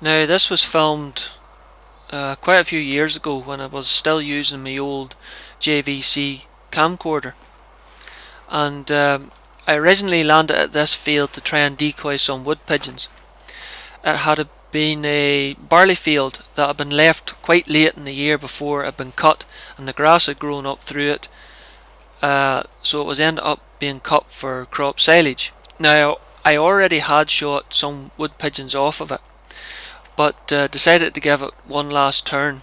Now this was filmed quite a few years ago when I was still using my old JVC camcorder, and I originally landed at this field to try and decoy some wood pigeons. It had been a barley field that had been left quite late in the year before it had been cut, and the grass had grown up through it, so it was ended up being cut for crop silage. Now I already had shot some wood pigeons off of it, but decided to give it one last turn.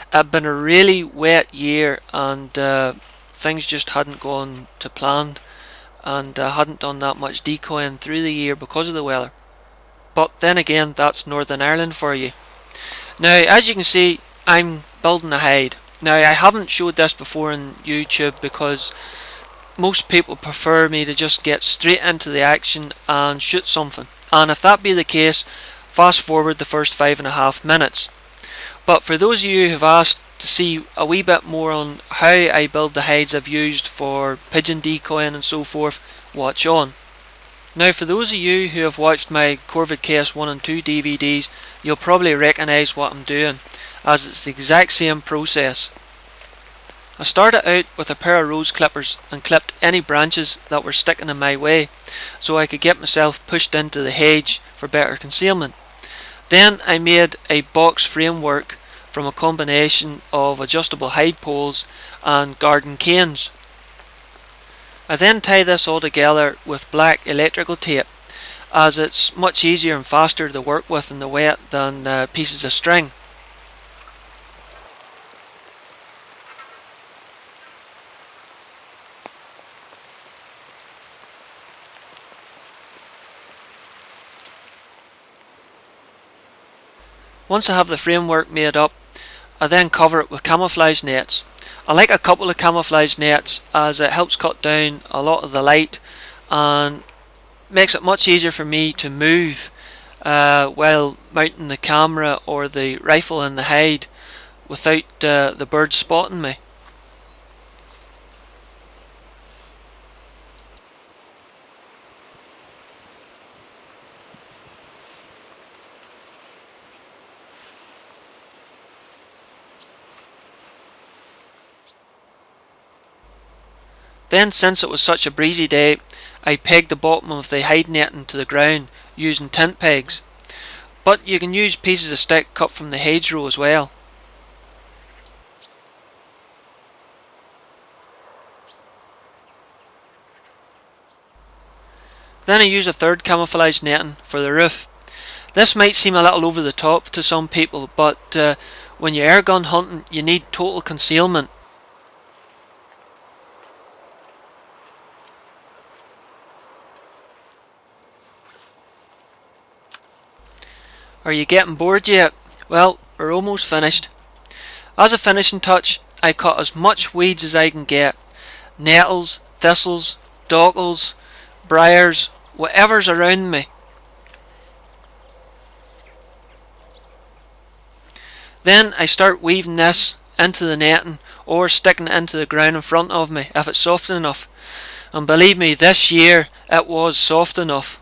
It had been a really wet year, and things just hadn't gone to plan, and I hadn't done that much decoying through the year because of the weather. But then again, that's Northern Ireland for you. Now, as you can see, I'm building a hide. Now, I haven't showed this before on YouTube because most people prefer me to just get straight into the action and shoot something. And if that be the case, fast forward the first 5.5 minutes. But for those of you who've asked to see a wee bit more on how I build the hides I've used for pigeon decoying and so forth, watch on. Now, for those of you who have watched my Corvid KS1 and 2 DVDs, you'll probably recognise what I'm doing, as it's the exact same process. I started out with a pair of rose clippers and clipped any branches that were sticking in my way, so I could get myself pushed into the hedge for better concealment. Then I made a box framework from a combination of adjustable hide poles and garden canes. I then tie this all together with black electrical tape, as it's much easier and faster to work with in the wet than pieces of string. Once I have the framework made up, I then cover it with camouflage nets. I like a couple of camouflage nets as it helps cut down a lot of the light and makes it much easier for me to move while mounting the camera or the rifle in the hide without the birds spotting me. Then, since it was such a breezy day, I pegged the bottom of the hide netting to the ground using tent pegs, but you can use pieces of stick cut from the hedgerow as well. Then I use a third camouflage netting for the roof. This might seem a little over the top to some people, but when you're airgun hunting you need total concealment. Are you getting bored yet? Well, we're almost finished. As a finishing touch, I cut as much weeds as I can get. Nettles, thistles, dockles, briars, whatever's around me. Then I start weaving this into the netting or sticking it into the ground in front of me if it's soft enough. And believe me, this year it was soft enough.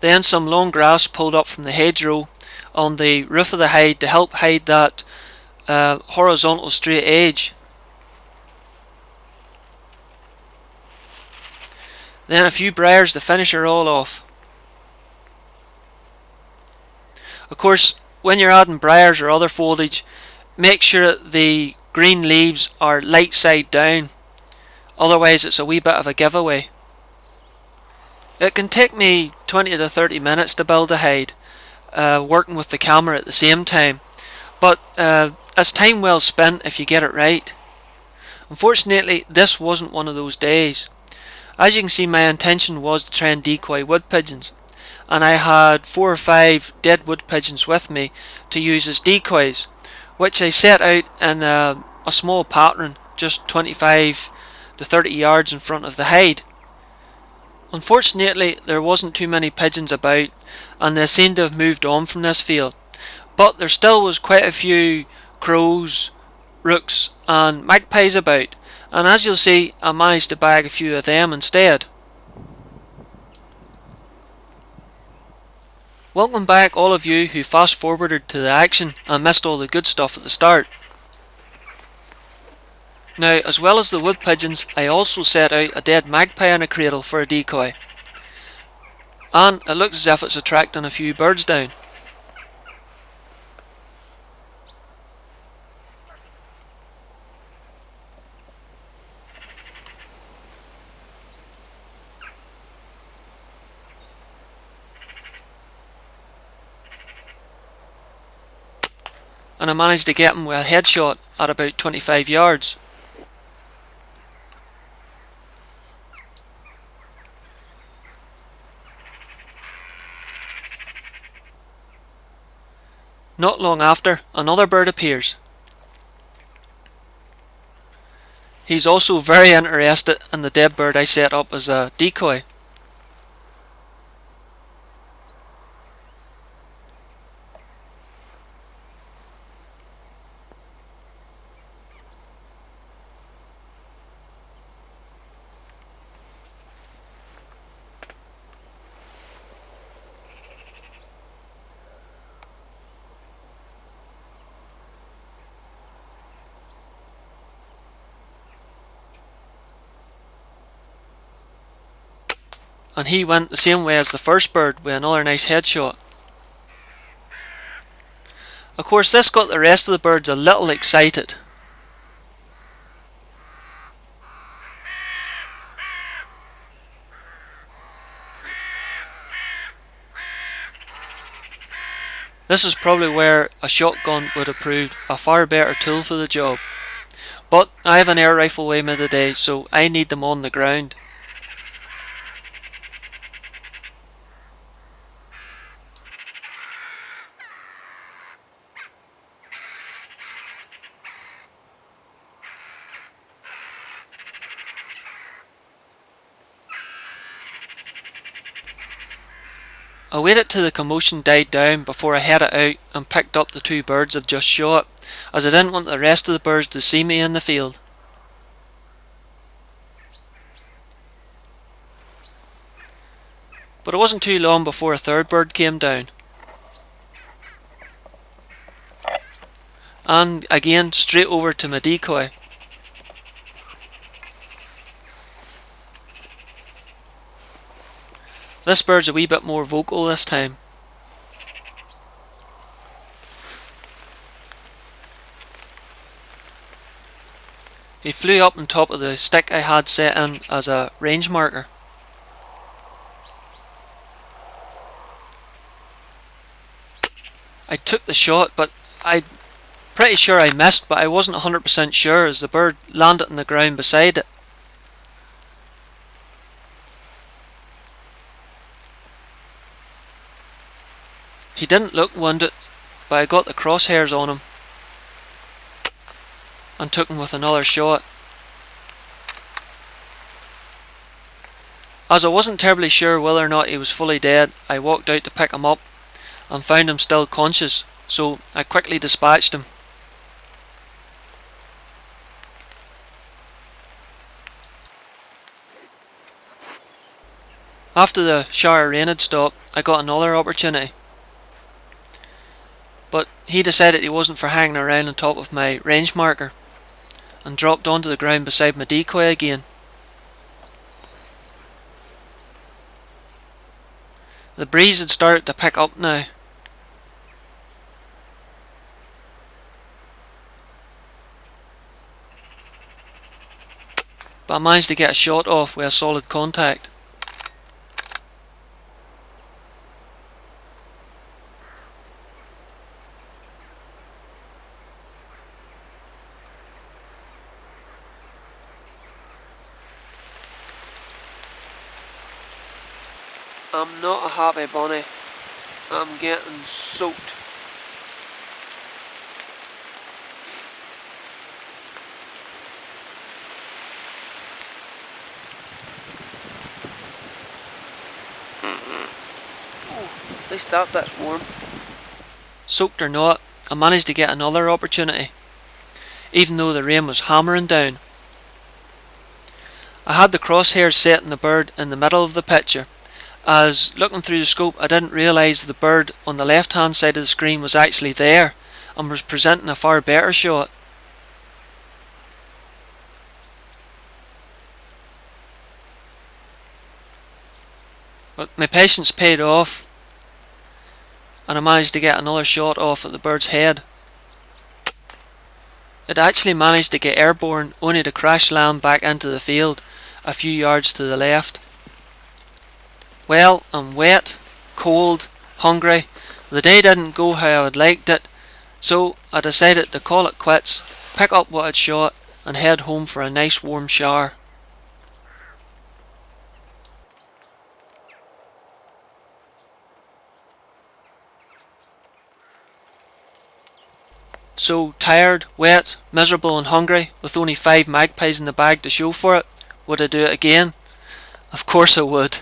Then some long grass pulled up from the hedgerow on the roof of the hide to help hide that horizontal straight edge. Then a few briars to finish her all off. Of course, when you're adding briars or other foliage, make sure that the green leaves are light side down, otherwise it's a wee bit of a giveaway. It can take me 20 to 30 minutes to build a hide, working with the camera at the same time, but it's time well spent if you get it right. Unfortunately, this wasn't one of those days. As you can see, my intention was to try and decoy wood pigeons, and I had 4 or 5 dead wood pigeons with me to use as decoys, which I set out in a small pattern, just 25 to 30 yards in front of the hide. Unfortunately, there wasn't too many pigeons about, and they seemed to have moved on from this field, but there still was quite a few crows, rooks and magpies about, and as you'll see, I managed to bag a few of them instead. Welcome back all of you who fast forwarded to the action and missed all the good stuff at the start. Now, as well as the wood pigeons, I also set out a dead magpie in a cradle for a decoy, and it looks as if it's attracting a few birds down. And I managed to get him with a headshot at about 25 yards. Not long after, another bird appears. He's also very interested in the dead bird I set up as a decoy. And he went the same way as the first bird with another nice headshot. Of course, this got the rest of the birds a little excited. This is probably where a shotgun would have proved a far better tool for the job. But I have an air rifle with me today, so I need them on the ground. I waited till the commotion died down before I headed out and picked up the two birds I've just shot, as I didn't want the rest of the birds to see me in the field. But it wasn't too long before a third bird came down. And again, straight over to my decoy. This bird's a wee bit more vocal this time. He flew up on top of the stick I had set in as a range marker. I took the shot, but I'm pretty sure I missed, but I wasn't 100% sure as the bird landed on the ground beside it. He didn't look wounded, but I got the crosshairs on him and took him with another shot. As I wasn't terribly sure whether or not he was fully dead, I walked out to pick him up and found him still conscious, so I quickly dispatched him. After the shower rain had stopped, I got another opportunity. But he decided he wasn't for hanging around on top of my range marker and dropped onto the ground beside my decoy again. The breeze had started to pick up now. But I managed to get a shot off with a solid contact. I'm not a happy bunny. I'm getting soaked. At least that bit's warm. Soaked or not, I managed to get another opportunity, even though the rain was hammering down. I had the crosshairs set in the bird in the middle of the picture, as looking through the scope I didn't realise the bird on the left hand side of the screen was actually there and was presenting a far better shot. But my patience paid off, and I managed to get another shot off at the bird's head. It actually managed to get airborne, only to crash land back into the field a few yards to the left. Well, I'm wet, cold, hungry. The day didn't go how I would liked it, so I decided to call it quits, pick up what I'd shot, and head home for a nice warm shower. So, tired, wet, miserable and hungry, with only 5 magpies in the bag to show for it, would I do it again? Of course I would.